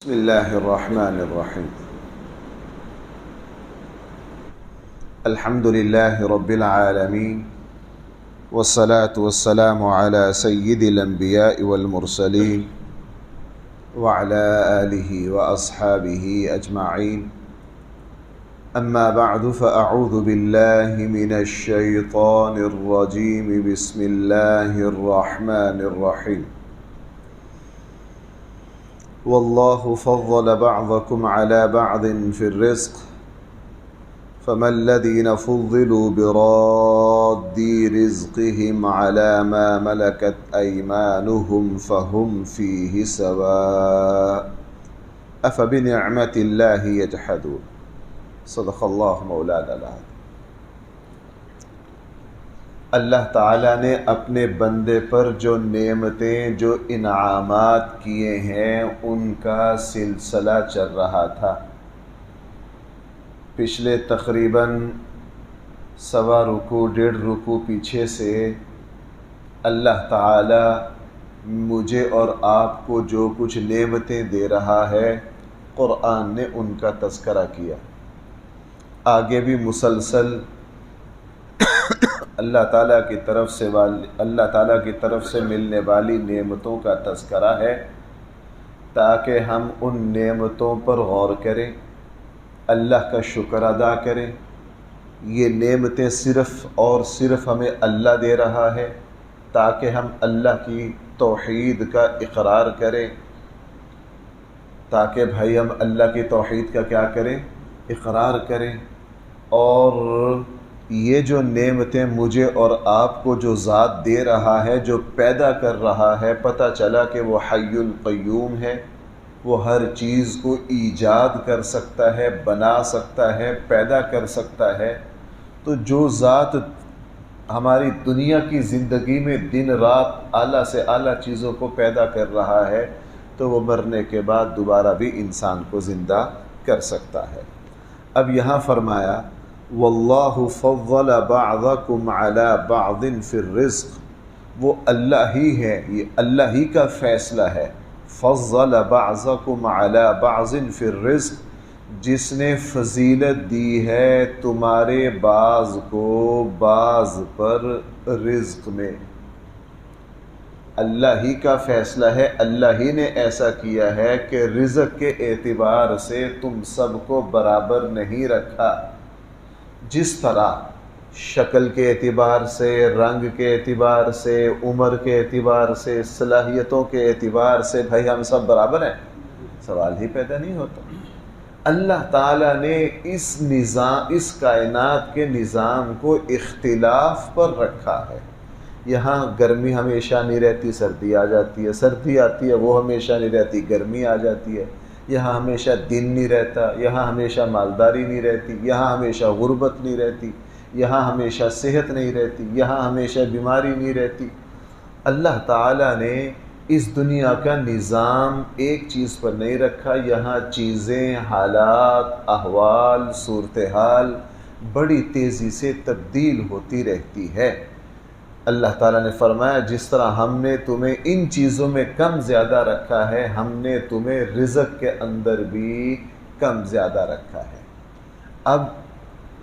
بسم الله الرحمن الرحيم. الحمد لله رب العالمين، والصلاة والسلام على سيد الأنبياء والمرسلين وعلى آله وأصحابه أجمعين. أما بعد، فأعوذ بالله من الشيطان الرجيم. بسم الله الرحمن الرحيم. والله فضل بعضكم على بعض في الرزق، فما الذين فضلوا براد رزقهم على ما ملكت أيمانهم فهم فيه سواء أفبنعمة الله يجحدون. صدق اللہ مولانا العظیم۔ اللہ تعالیٰ نے اپنے بندے پر جو نعمتیں، جو انعامات کیے ہیں، ان کا سلسلہ چل رہا تھا۔ پچھلے تقریباً سوا رکوع 1.5 رکوع پیچھے سے اللہ تعالیٰ مجھے اور آپ کو جو کچھ نعمتیں دے رہا ہے، قرآن نے ان کا تذکرہ کیا۔ آگے بھی مسلسل اللہ تعالیٰ کی طرف سے ملنے والی نعمتوں کا تذکرہ ہے، تاکہ ہم ان نعمتوں پر غور کریں، اللہ کا شکر ادا کریں۔ یہ نعمتیں صرف اور صرف ہمیں اللہ دے رہا ہے، تاکہ ہم اللہ کی توحید کا اقرار کریں، تاکہ بھائی ہم اللہ کی توحید کا کیا کریں؟ اقرار کریں۔ اور یہ جو نعمتیں مجھے اور آپ کو جو ذات دے رہا ہے، جو پیدا کر رہا ہے، پتہ چلا کہ وہ حی القیوم ہے، وہ ہر چیز کو ایجاد کر سکتا ہے، بنا سکتا ہے، پیدا کر سکتا ہے۔ تو جو ذات ہماری دنیا کی زندگی میں دن رات اعلیٰ سے اعلیٰ چیزوں کو پیدا کر رہا ہے، تو وہ مرنے کے بعد دوبارہ بھی انسان کو زندہ کر سکتا ہے۔ اب یہاں فرمایا واللہ فضل بعضکم علی بعض فی الرزق، وہ اللہ ہی ہے، یہ اللہ ہی کا فیصلہ ہے۔ فضل بعضکم علی بعض فی الرزق، جس نے فضیلت دی ہے تمہارے بعض کو بعض پر رزق میں۔ اللہ ہی کا فیصلہ ہے، اللہ ہی نے ایسا کیا ہے کہ رزق کے اعتبار سے تم سب کو برابر نہیں رکھا۔ جس طرح شکل کے اعتبار سے، رنگ کے اعتبار سے، عمر کے اعتبار سے، صلاحیتوں کے اعتبار سے بھائی ہم سب برابر ہیں، سوال ہی پیدا نہیں ہوتا۔ اللہ تعالیٰ نے اس کائنات کے نظام کو اختلاف پر رکھا ہے۔ یہاں گرمی ہمیشہ نہیں رہتی، سردی آ جاتی ہے، سردی آتی ہے وہ ہمیشہ نہیں رہتی، گرمی آ جاتی ہے۔ یہاں ہمیشہ دن نہیں رہتا، یہاں ہمیشہ مالداری نہیں رہتی، یہاں ہمیشہ غربت نہیں رہتی، یہاں ہمیشہ صحت نہیں رہتی، یہاں ہمیشہ بیماری نہیں رہتی۔ اللہ تعالیٰ نے اس دنیا کا نظام ایک چیز پر نہیں رکھا، یہاں چیزیں، حالات، احوال، صورتحال بڑی تیزی سے تبدیل ہوتی رہتی ہے۔ اللہ تعالیٰ نے فرمایا جس طرح ہم نے تمہیں ان چیزوں میں کم زیادہ رکھا ہے، ہم نے تمہیں رزق کے اندر بھی کم زیادہ رکھا ہے۔ اب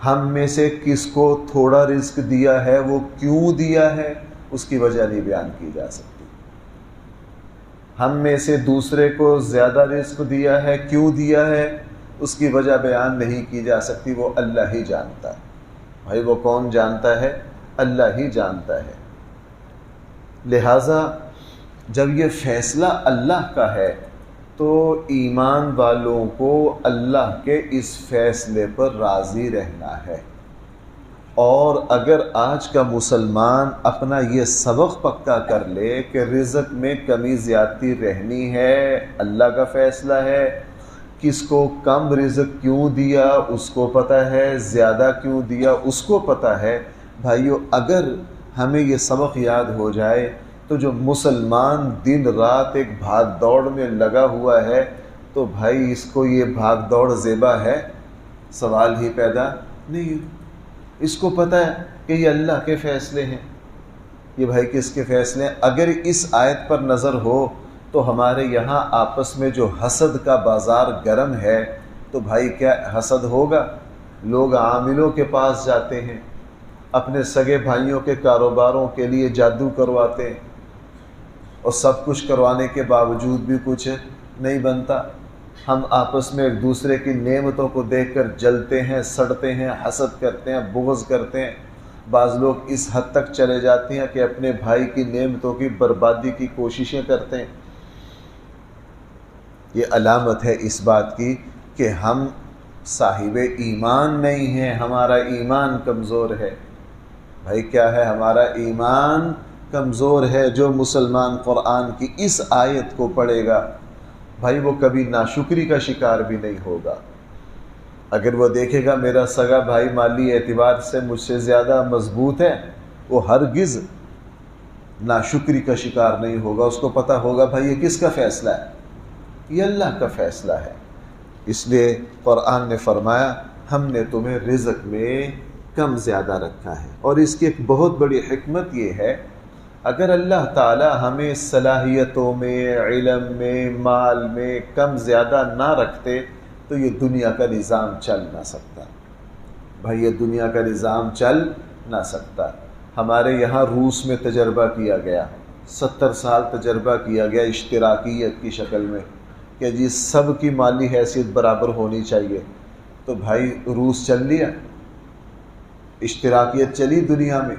ہم میں سے کس کو تھوڑا رزق دیا ہے، وہ کیوں دیا ہے، اس کی وجہ نہیں بیان کی جا سکتی۔ ہم میں سے دوسرے کو زیادہ رزق دیا ہے، کیوں دیا ہے، اس کی وجہ بیان نہیں کی جا سکتی، وہ اللہ ہی جانتا ہے۔ بھائی وہ کون جانتا ہے؟ اللہ ہی جانتا ہے۔ لہٰذا جب یہ فیصلہ اللہ کا ہے تو ایمان والوں کو اللہ کے اس فیصلے پر راضی رہنا ہے۔ اور اگر آج کا مسلمان اپنا یہ سبق پکا کر لے کہ رزق میں کمی زیادتی رہنی ہے، اللہ کا فیصلہ ہے، کس کو کم رزق کیوں دیا اس کو پتہ ہے، زیادہ کیوں دیا اس کو پتہ ہے۔ بھائیو اگر ہمیں یہ سبق یاد ہو جائے تو جو مسلمان دن رات ایک بھاگ دوڑ میں لگا ہوا ہے، تو بھائی اس کو یہ بھاگ دوڑ زیبا ہے؟ سوال ہی پیدا نہیں۔ اس کو پتہ ہے کہ یہ اللہ کے فیصلے ہیں۔ یہ بھائی کس کے فیصلے ہیں؟ اگر اس آیت پر نظر ہو تو ہمارے یہاں آپس میں جو حسد کا بازار گرم ہے، تو بھائی کیا حسد ہوگا؟ لوگ عاملوں کے پاس جاتے ہیں، اپنے سگے بھائیوں کے کاروباروں کے لیے جادو کرواتے ہیں، اور سب کچھ کروانے کے باوجود بھی کچھ نہیں بنتا۔ ہم آپس میں ایک دوسرے کی نعمتوں کو دیکھ کر جلتے ہیں، سڑتے ہیں، حسد کرتے ہیں، بغض کرتے ہیں۔ بعض لوگ اس حد تک چلے جاتے ہیں کہ اپنے بھائی کی نعمتوں کی بربادی کی کوششیں کرتے ہیں۔ یہ علامت ہے اس بات کی کہ ہم صاحب ایمان نہیں ہیں، ہمارا ایمان کمزور ہے۔ بھائی کیا ہے؟ ہمارا ایمان کمزور ہے۔ جو مسلمان قرآن کی اس آیت کو پڑھے گا بھائی وہ کبھی ناشکری کا شکار بھی نہیں ہوگا۔ اگر وہ دیکھے گا میرا سگا بھائی مالی اعتبار سے مجھ سے زیادہ مضبوط ہے، وہ ہرگز ناشکری کا شکار نہیں ہوگا۔ اس کو پتہ ہوگا بھائی یہ کس کا فیصلہ ہے؟ یہ اللہ کا فیصلہ ہے۔ اس لیے قرآن نے فرمایا ہم نے تمہیں رزق میں کم زیادہ رکھا ہے، اور اس کی ایک بہت بڑی حکمت یہ ہے، اگر اللہ تعالی ہمیں صلاحیتوں میں، علم میں، مال میں کم زیادہ نہ رکھتے تو یہ دنیا کا نظام چل نہ سکتا۔ بھائی یہ دنیا کا نظام چل نہ سکتا۔ ہمارے یہاں روس میں تجربہ کیا گیا، 70 سال تجربہ کیا گیا اشتراکیت کی شکل میں کہ جی سب کی مالی حیثیت برابر ہونی چاہیے۔ تو بھائی روس چل لیا، اشتراکیت چلی دنیا میں،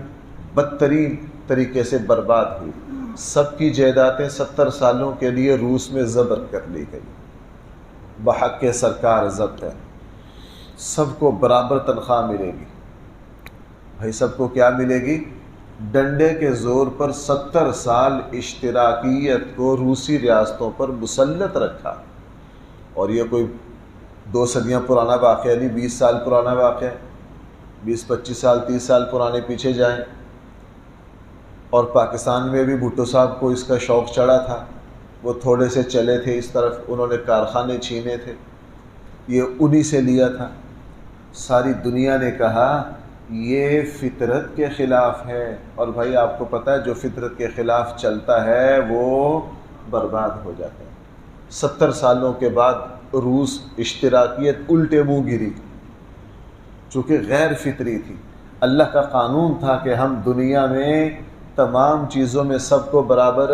بدترین طریقے سے برباد ہوئی۔ سب کی جائیدادیں 70 سالوں کے لیے روس میں ضبط کر لی گئی، بحق کے سرکار ضبط ہے، سب کو برابر تنخواہ ملے گی۔ بھائی سب کو کیا ملے گی؟ ڈنڈے کے زور پر 70 سال اشتراکیت کو روسی ریاستوں پر مسلط رکھا، اور یہ کوئی 2 صدیاں پرانا واقعہ نہیں، 20 سال پرانا واقعہ، 20-25 سال 30 سال پرانے پیچھے جائیں۔ اور پاکستان میں بھی بھٹو صاحب کو اس کا شوق چڑھا تھا، وہ تھوڑے سے چلے تھے اس طرف، انہوں نے کارخانے چھینے تھے، یہ انہی سے لیا تھا۔ ساری دنیا نے کہا یہ فطرت کے خلاف ہے، اور بھائی آپ کو پتہ ہے جو فطرت کے خلاف چلتا ہے وہ برباد ہو جاتا ہے۔ 70 سالوں کے بعد روس اشتراکیت الٹے منہ گری، چونکہ غیر فطری تھی۔ اللہ کا قانون تھا کہ ہم دنیا میں تمام چیزوں میں سب کو برابر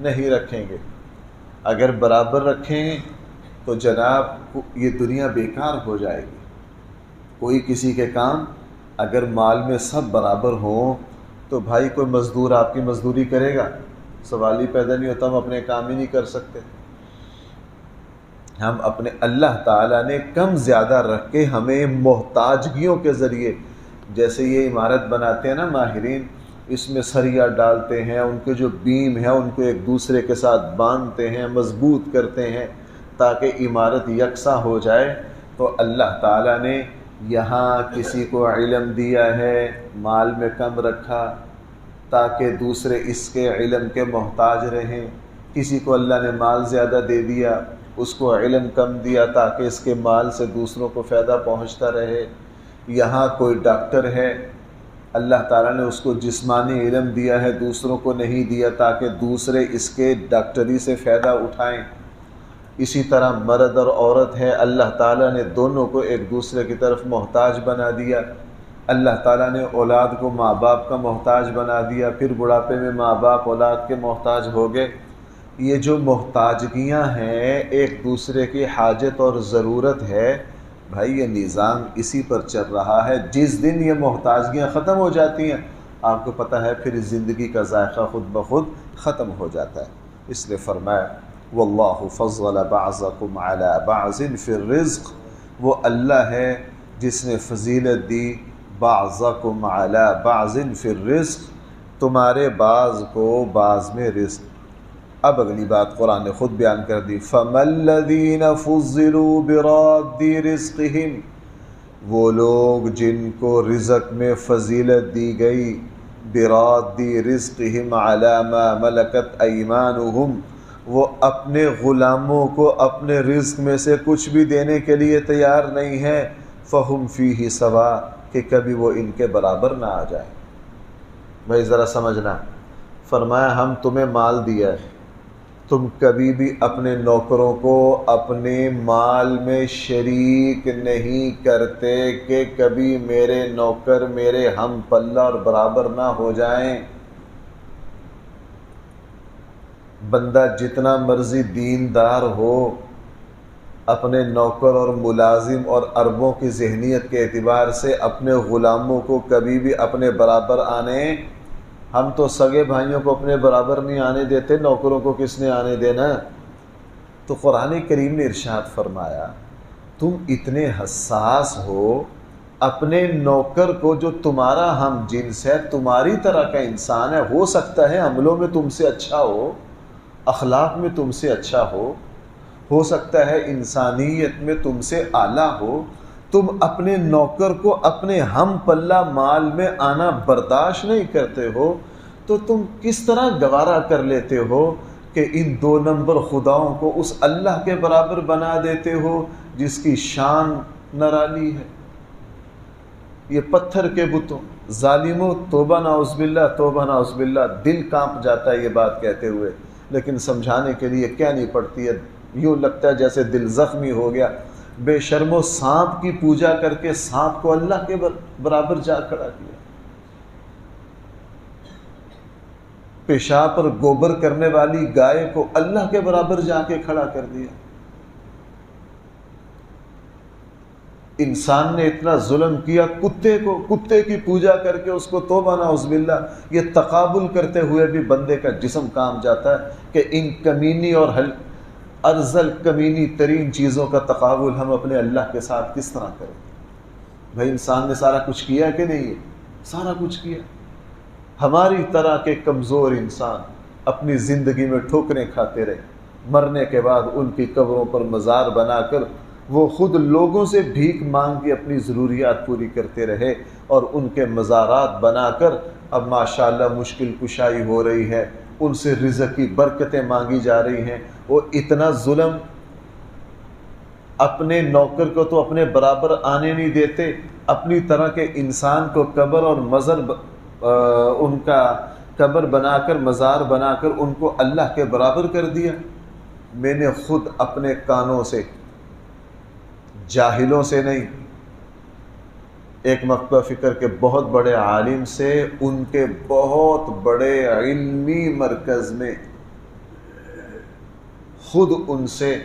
نہیں رکھیں گے، اگر برابر رکھیں تو جناب یہ دنیا بیکار ہو جائے گی۔ کوئی کسی کے کام، اگر مال میں سب برابر ہوں تو بھائی کوئی مزدور آپ کی مزدوری کرے گا؟ سوال ہی پیدا نہیں ہوتا، ہم اپنے کام ہی نہیں کر سکتے۔ ہم اپنے اللہ تعالیٰ نے کم زیادہ رکھ کے ہمیں محتاجگیوں کے ذریعے، جیسے یہ عمارت بناتے ہیں نا ماہرین، اس میں سریا ڈالتے ہیں، ان کے جو بیم ہیں ان کو ایک دوسرے کے ساتھ باندھتے ہیں، مضبوط کرتے ہیں تاکہ عمارت یکساں ہو جائے۔ تو اللہ تعالیٰ نے یہاں کسی کو علم دیا ہے، مال میں کم رکھا تاکہ دوسرے اس کے علم کے محتاج رہیں۔ کسی کو اللہ نے مال زیادہ دے دیا، اس کو علم کم دیا تاکہ اس کے مال سے دوسروں کو فائدہ پہنچتا رہے۔ یہاں کوئی ڈاکٹر ہے، اللہ تعالیٰ نے اس کو جسمانی علم دیا ہے، دوسروں کو نہیں دیا تاکہ دوسرے اس کے ڈاکٹری سے فائدہ اٹھائیں۔ اسی طرح مرد اور عورت ہے، اللہ تعالیٰ نے دونوں کو ایک دوسرے کی طرف محتاج بنا دیا۔ اللہ تعالیٰ نے اولاد کو ماں باپ کا محتاج بنا دیا، پھر بڑھاپے میں ماں باپ اولاد کے محتاج ہو گئے۔ یہ جو محتاجگیاں ہیں، ایک دوسرے کی حاجت اور ضرورت ہے، بھائی یہ نظام اسی پر چل رہا ہے۔ جس دن یہ محتاجگیاں ختم ہو جاتی ہیں آپ کو پتہ ہے پھر زندگی کا ذائقہ خود بخود ختم ہو جاتا ہے۔ اس لیے فرمایا واللہ فضل بعضکم علی بعض فی الرزق، وہ اللہ ہے جس نے فضیلت دی بعضکم علی بعض فی الرزق، تمہارے بعض کو بعض میں رزق۔ اب اگلی بات قرآن نے خود بیان کر دی، فَمَا الَّذِينَ فُضِّلُوا بِرَادِّ رِزْقِهِمْ، وہ لوگ جن کو رزق میں فضیلت دی گئی، بِرَادِّ رِزْقِهِمْ عَلَى مَا مَلَكَتْ أَيْمَانُهُمْ، وہ اپنے غلاموں کو اپنے رزق میں سے کچھ بھی دینے کے لیے تیار نہیں ہیں، فَهُمْ فِيهِ سَوَاءٌ، کہ کبھی وہ ان کے برابر نہ آ جائے۔ بھائی ذرا سمجھنا، فرمایا ہم تمہیں مال دیا ہے، تم کبھی بھی اپنے نوکروں کو اپنے مال میں شریک نہیں کرتے کہ کبھی میرے نوکر میرے ہم پلہ اور برابر نہ ہو جائیں۔ بندہ جتنا مرضی دیندار ہو، اپنے نوکر اور ملازم اور اربوں کی ذہنیت کے اعتبار سے اپنے غلاموں کو کبھی بھی اپنے برابر آنے، ہم تو سگے بھائیوں کو اپنے برابر نہیں آنے دیتے، نوکروں کو کس نے آنے دینا؟ تو قرآن کریم نے ارشاد فرمایا تم اتنے حساس ہو، اپنے نوکر کو جو تمہارا ہم جنس ہے، تمہاری طرح کا انسان ہے، ہو سکتا ہے عملوں میں تم سے اچھا ہو، اخلاق میں تم سے اچھا ہو سکتا ہے انسانیت میں تم سے اعلیٰ ہو، تم اپنے نوکر کو اپنے ہم پلہ مال میں آنا برداشت نہیں کرتے ہو، تو تم کس طرح گوارا کر لیتے ہو کہ ان 2 نمبر خداؤں کو اس اللہ کے برابر بنا دیتے ہو جس کی شان نرالی ہے؟ یہ پتھر کے بتوں، ظالموں، توبہ نعوذ باللہ، توبہ نعوذ باللہ، دل کانپ جاتا ہے یہ بات کہتے ہوئے، لیکن سمجھانے کے لیے کہنی پڑتی ہے، یوں لگتا ہے جیسے دل زخمی ہو گیا۔ بے شرم و سانپ کی پوجا کر کے سانپ کو اللہ کے برابر جا کھڑا کیا، پیشاب پر گوبر کرنے والی گائے کو اللہ کے برابر جا کے کھڑا کر دیا۔ انسان نے اتنا ظلم کیا، کتے کی پوجا کر کے اس کو توبہ نعوذ باللہ، یہ تقابل کرتے ہوئے بھی بندے کا جسم کام جاتا ہے کہ ان کمینی اور ارذل کمینی ترین چیزوں کا تقابل ہم اپنے اللہ کے ساتھ کس طرح کریں؟ بھائی انسان نے سارا کچھ کیا کہ نہیں ہے؟ سارا کچھ کیا۔ ہماری طرح کے کمزور انسان اپنی زندگی میں ٹھوکریں کھاتے رہے، مرنے کے بعد ان کی قبروں پر مزار بنا کر وہ خود لوگوں سے بھیک مانگ کے اپنی ضروریات پوری کرتے رہے، اور ان کے مزارات بنا کر اب ماشاءاللہ مشکل کشائی ہو رہی ہے، ان سے رزق کی برکتیں مانگی جا رہی ہیں۔ وہ اتنا ظلم، اپنے نوکر کو تو اپنے برابر آنے نہیں دیتے، اپنی طرح کے انسان کو قبر اور مزار ان کا قبر بنا کر مزار بنا کر ان کو اللہ کے برابر کر دیا۔ میں نے خود اپنے کانوں سے، جاہلوں سے نہیں، ایک مکتبہ فکر کے بہت بڑے عالم سے، ان کے بہت بڑے علمی مرکز میں، خود ان سے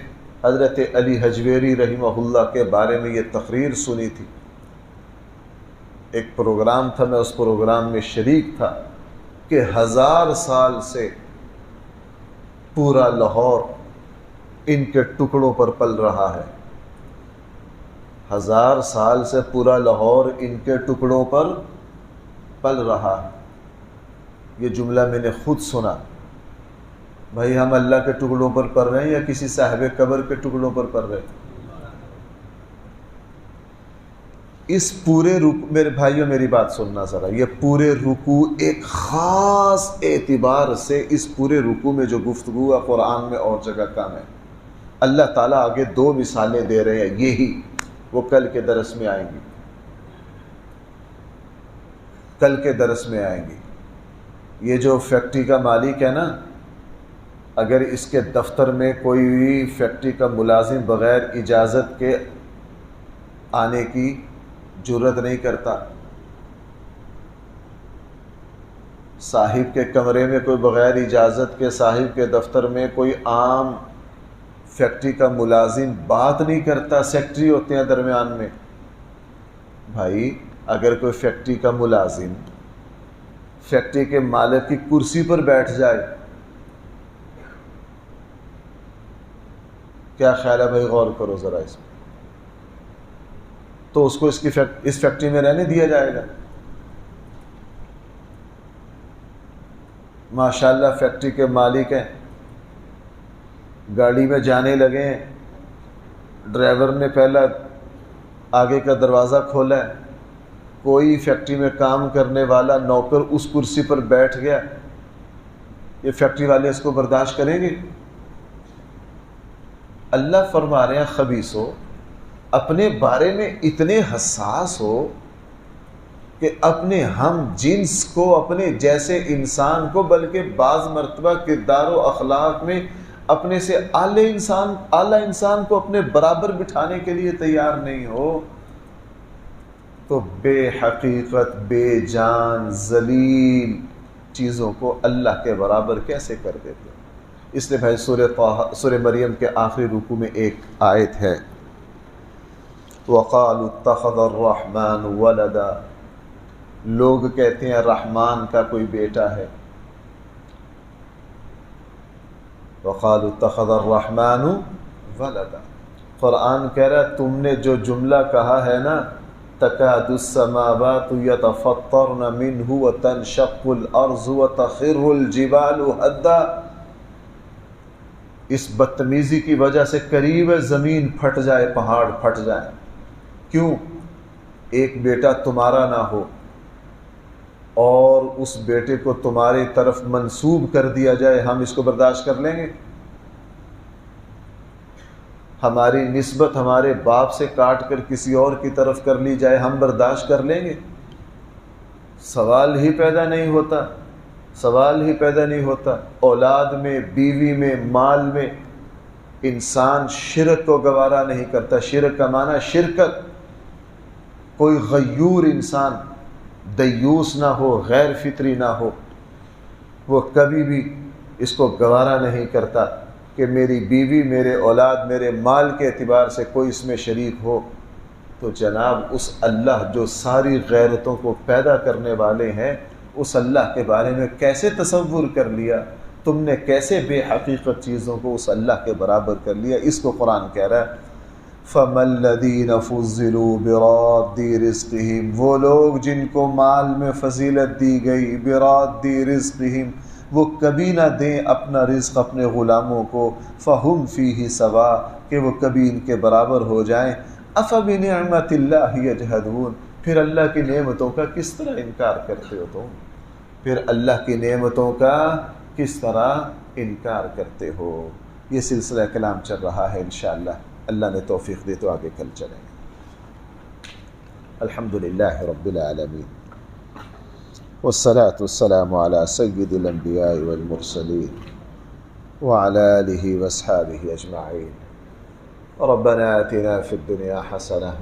حضرت علی حجویری رحمہ اللہ کے بارے میں یہ تقریر سنی تھی۔ ایک پروگرام تھا، میں اس پروگرام میں شریک تھا کہ 1000 سال سے پورا لاہور ان کے ٹکڑوں پر پل رہا ہے، 1000 سال سے پورا لاہور ان کے ٹکڑوں پر پل رہا ہے۔ یہ جملہ میں نے خود سنا۔ بھائی ہم اللہ کے ٹکڑوں پر پل رہے ہیں یا کسی صاحب قبر کے ٹکڑوں پر پل رہے ہیں؟ اس پورے رکوع، میرے بھائیوں میری بات سننا ذرا، یہ پورے رکوع ایک خاص اعتبار سے، اس پورے رکوع میں جو گفتگو ہے قرآن میں اور جگہ کم ہے۔ اللہ تعالیٰ آگے 2 مثالیں دے رہے ہیں، یہی وہ کل کے درس میں آئیں گی، کل کے درس میں آئیں گی۔ یہ جو فیکٹری کا مالک ہے نا، اگر اس کے دفتر میں کوئی فیکٹری کا ملازم بغیر اجازت کے آنے کی جرت نہیں کرتا، صاحب کے کمرے میں کوئی بغیر اجازت کے، صاحب کے دفتر میں کوئی عام فیکٹری کا ملازم بات نہیں کرتا، سیکٹری ہوتے ہیں درمیان میں۔ بھائی اگر کوئی فیکٹری کا ملازم فیکٹری کے مالک کی کرسی پر بیٹھ جائے، کیا خیال ہے بھائی؟ غور کرو ذرا اس میں، تو اس کو اس فیکٹری میں رہنے دیا جائے گا؟ ماشاءاللہ فیکٹری کے مالک ہیں، گاڑی میں جانے لگے ہیں، ڈرائیور نے پہلا آگے کا دروازہ کھولا ہے، کوئی فیکٹری میں کام کرنے والا نوکر اس کرسی پر بیٹھ گیا، یہ فیکٹری والے اس کو برداشت کریں گے؟ اللہ فرما رہے ہیں خبیثو، اپنے بارے میں اتنے حساس ہو کہ اپنے ہم جنس کو، اپنے جیسے انسان کو، بلکہ بعض مرتبہ کردار و اخلاق میں اپنے سے اعلی انسان کو اپنے برابر بٹھانے کے لیے تیار نہیں ہو تو بے حقیقت بے جان ذلیل چیزوں کو اللہ کے برابر کیسے کر دیتے؟ اس لیے بھائی سورہ مریم کے آخری رکوع میں ایک آیت ہے وَقَالُوا اتَّخَذَ الرَّحْمَنُ وَلَدًا، لوگ کہتے ہیں رحمان کا کوئی بیٹا ہے. وَقَالُوا اتَّخَذَ الرَّحْمَنُ وَلَدًا، قرآن کہہ رہا ہے تم نے جو جملہ کہا ہے نا تَكَادُ السَّمَاوَاتُ يَتَفَطَّرْنَ مِنْهُ وَتَنشَقُّ الْأَرْضُ وَتَخِرُّ الْجِبَالُ هَدًّا، اس بدتمیزی کی وجہ سے قریب ہے زمین پھٹ جائے، پہاڑ پھٹ جائیں. کیوں؟ ایک بیٹا تمہارا نہ ہو اور اس بیٹے کو تمہاری طرف منسوب کر دیا جائے، ہم اس کو برداشت کر لیں گے؟ ہماری نسبت ہمارے باپ سے کاٹ کر کسی اور کی طرف کر لی جائے، ہم برداشت کر لیں گے؟ سوال ہی پیدا نہیں ہوتا، سوال ہی پیدا نہیں ہوتا. اولاد میں، بیوی میں، مال میں انسان شرک کو گوارا نہیں کرتا. شرک کا معنی شرکت. کوئی غیور انسان دیوس نہ ہو، غیر فطری نہ ہو، وہ کبھی بھی اس کو گوارا نہیں کرتا کہ میری بیوی، میرے اولاد، میرے مال کے اعتبار سے کوئی اس میں شریک ہو. تو جناب اس اللہ جو ساری غیرتوں کو پیدا کرنے والے ہیں، اس اللہ کے بارے میں کیسے تصور کر لیا تم نے؟ کیسے بے حقیقت چیزوں کو اس اللہ کے برابر کر لیا؟ اس کو قرآن کہہ رہا ہے فَمَا الَّذِينَ فُضِّلُوا بِرَادِّ رِزْقِهِمْ، وہ لوگ جن کو مال میں فضیلت دی گئی، بِرَادِّ رِزْقِهِمْ، وہ کبھی نہ دیں اپنا رزق اپنے غلاموں کو، فَهُمْ فِيهِ سَوَاءٌ، کہ وہ کبھی ان کے برابر ہو جائیں. أَفَبِنِعْمَةِ اللَّهِ يَجْحَدُونَ، پھر اللہ کی نعمتوں کا کس طرح انکار کرتے ہو تم؟ پھر اللہ کی نعمتوں کا کس طرح انکار کرتے ہو؟ یہ سلسلہ کلام چل رہا ہے، انشاءاللہ اللہ نے توفیق دی تو آگے کل چلیں گے. الحمدللہ رب العالمین، والصلاة والسلام على سید الانبیاء والمرسلین وعلى آلہ واصحابہ اجمعین. ربنا آتنا فی الدنیا حسنہ